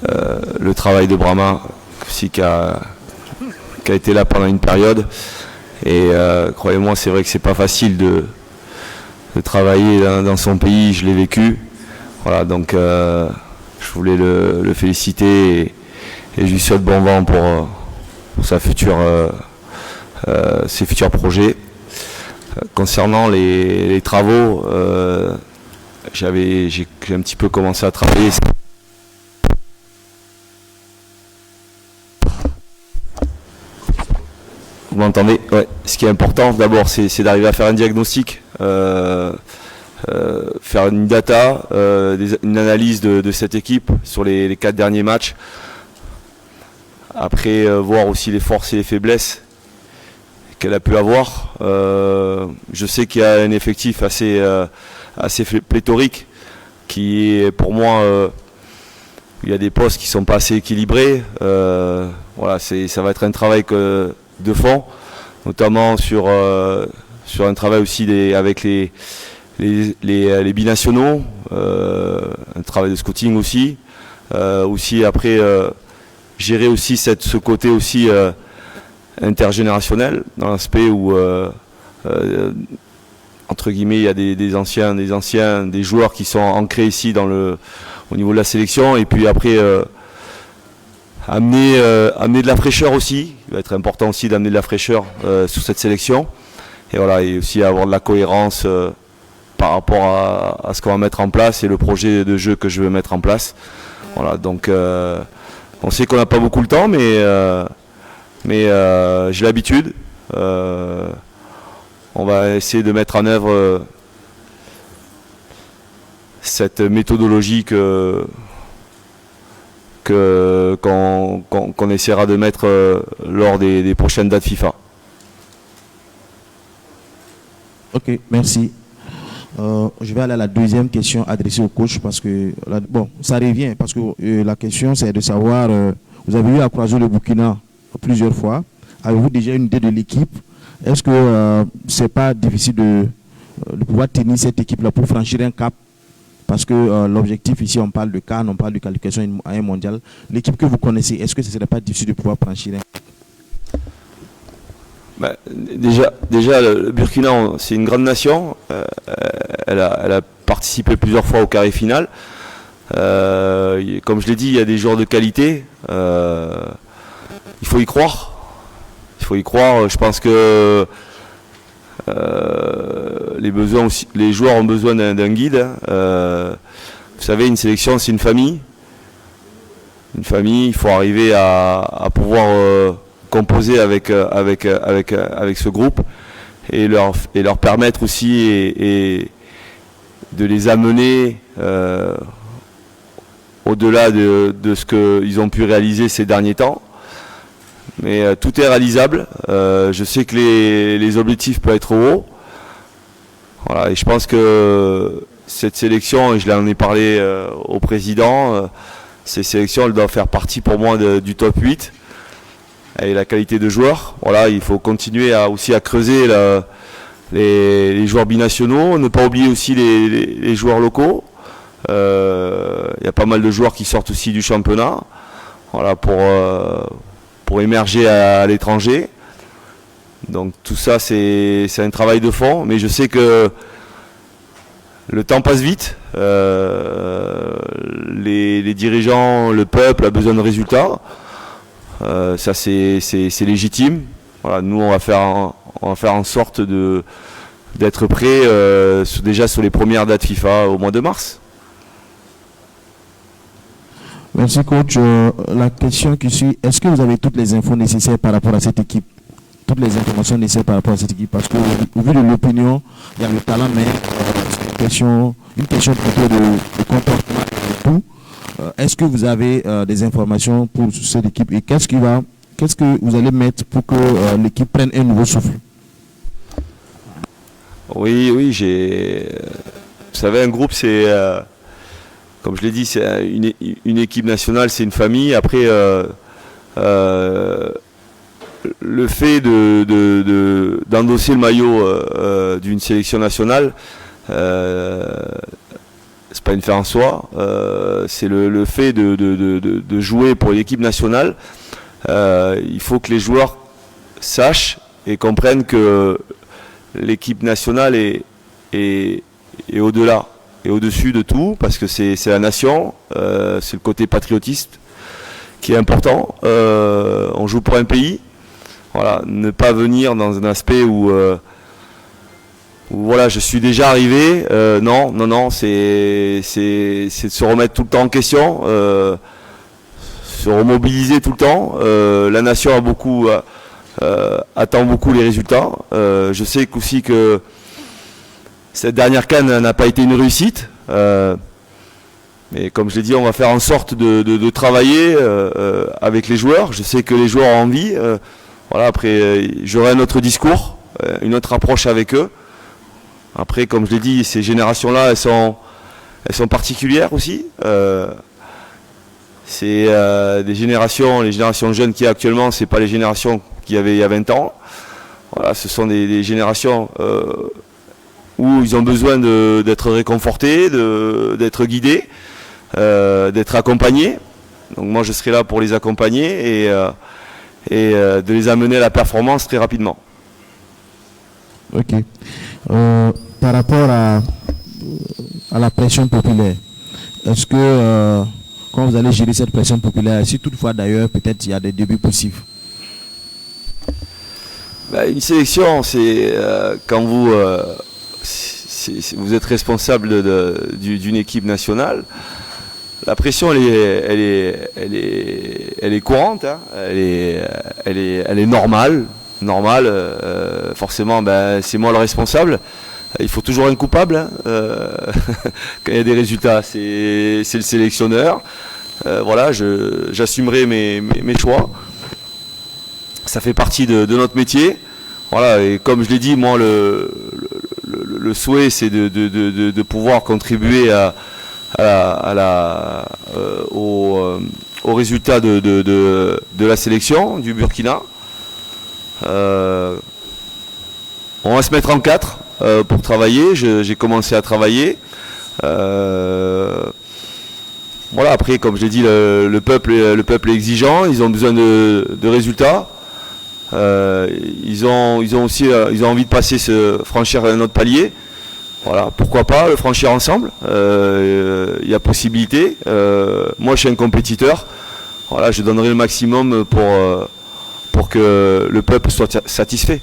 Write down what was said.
le travail de Brahma aussi qui a été là pendant une période. Et croyez-moi, c'est vrai que c'est pas facile de travailler dans son pays, je l'ai vécu. Voilà, donc je voulais le féliciter et je lui souhaite bon vent pour ses futurs projets. Concernant les travaux, j'ai un petit peu commencé à travailler. Vous m'entendez? Ouais. Ce qui est important d'abord, c'est d'arriver à faire un diagnostic, faire une data, une analyse de cette équipe sur les 4 derniers matchs. Après, voir aussi les forces et les faiblesses qu'elle a pu avoir. Je sais qu'il y a un effectif assez pléthorique qui est, pour moi, il y a des postes qui sont pas assez équilibrés. Voilà, ça va être un travail de fond, notamment sur un travail aussi avec les binationaux, un travail de scouting aussi. Aussi après gérer aussi ce côté aussi intergénérationnel, dans l'aspect où entre guillemets il y a des anciens, des joueurs qui sont ancrés ici au niveau de la sélection, et puis après amener de la fraîcheur aussi. Il va être important aussi d'amener de la fraîcheur sur cette sélection, et voilà, et aussi avoir de la cohérence par rapport à ce qu'on va mettre en place et le projet de jeu que je veux mettre en place. Voilà, donc on sait qu'on n'a pas beaucoup le temps, mais j'ai l'habitude. On va essayer de mettre en œuvre cette méthodologie qu'on essaiera de mettre lors des prochaines dates FIFA. Ok, merci. Je vais aller à la deuxième question adressée au coach, parce que ça revient, parce que la question c'est de savoir, vous avez eu à croiser le Burkina plusieurs fois. Avez-vous déjà une idée de l'équipe? Est-ce que c'est pas difficile de pouvoir tenir cette équipe-là pour franchir un cap? Parce que l'objectif ici, on parle de CAN, on parle de qualification à un mondial. L'équipe que vous connaissez, est-ce que ce ne serait pas difficile de pouvoir franchir un cap? Déjà, le Burkina, c'est une grande nation. Elle a participé plusieurs fois au carré final. Comme je l'ai dit, il y a des joueurs de qualité. Il faut y croire. Je pense que les joueurs ont besoin d'un guide. Vous savez, une sélection, c'est une famille. Une famille, il faut arriver à pouvoir composer avec ce groupe et leur permettre aussi et de les amener au-delà de ce qu'ils ont pu réaliser ces derniers temps. Mais tout est réalisable. Je sais que les objectifs peuvent être hauts. Voilà, et je pense que cette sélection, et je l'en ai parlé au président, ces sélections, elles doivent faire partie pour moi du top 8. Et la qualité de joueurs. Voilà, il faut continuer aussi à creuser les joueurs binationaux, ne pas oublier aussi les joueurs locaux. Il y a pas mal de joueurs qui sortent aussi du championnat. Voilà, pour émerger à l'étranger. Donc tout ça, c'est un travail de fond, mais je sais que le temps passe vite. Les dirigeants, le peuple a besoin de résultats. Ça c'est légitime. Voilà, nous on va faire en sorte d'être prêts déjà sur les premières dates FIFA au mois de mars. Merci coach. La question qui suit, est-ce que vous avez toutes les infos nécessaires par rapport à cette équipe? Toutes les informations nécessaires par rapport à cette équipe? Parce qu'au vu de l'opinion, il y a le talent, mais c'est une question plutôt de comportement et tout. Est-ce que vous avez des informations pour cette équipe, et qu'est-ce que vous allez mettre pour que l'équipe prenne un nouveau souffle? Oui, vous savez, un groupe, c'est comme je l'ai dit, c'est une équipe nationale, c'est une famille. Après, le fait d'endosser le maillot d'une sélection nationale, c'est pas une fin en soi, c'est le fait de jouer pour l'équipe nationale. Il faut que les joueurs sachent et comprennent que l'équipe nationale est au-delà et au-dessus de tout, parce que c'est la nation, c'est le côté patriotiste qui est important. On joue pour un pays. Voilà, ne pas venir dans un aspect où voilà, je suis déjà arrivé. Non, c'est de se remettre tout le temps en question, se remobiliser tout le temps. La nation attend beaucoup les résultats. Je sais aussi que cette dernière CAN n'a pas été une réussite. Mais comme je l'ai dit, on va faire en sorte de travailler avec les joueurs. Je sais que les joueurs ont envie. Voilà, après, j'aurai un autre discours, une autre approche avec eux. Après, comme je l'ai dit, ces générations-là, elles sont particulières aussi. C'est les générations jeunes qu'il y a actuellement, c'est pas les générations qu'il y avait il y a 20 ans. Voilà, ce sont des générations où ils ont besoin d'être réconfortés, d'être guidés, d'être accompagnés. Donc moi, je serai là pour les accompagner et de les amener à la performance très rapidement. Ok. Par rapport à la pression populaire, est-ce que quand vous allez gérer cette pression populaire, si toutefois d'ailleurs peut-être il y a des débuts possibles? Une sélection, c'est quand vous êtes responsable d'une équipe nationale. La pression, elle est courante, hein. Elle est normale. Forcément, c'est moi le responsable. Il faut toujours un coupable, hein. Quand il y a des résultats, c'est le sélectionneur. Voilà, j'assumerai mes choix. Ça fait partie de notre métier. Voilà, et comme je l'ai dit, moi le souhait, c'est de pouvoir contribuer au résultat de la sélection du Burkina. On va se mettre en 4 pour travailler. J'ai commencé à travailler. Voilà, après, comme je l'ai dit, le peuple est exigeant. Ils ont besoin de résultats. Ils ont aussi envie de franchir un autre palier. Voilà, pourquoi pas le franchir ensemble. Il y a possibilité. Moi, je suis un compétiteur. Voilà, je donnerai le maximum pour que le peuple soit satisfait.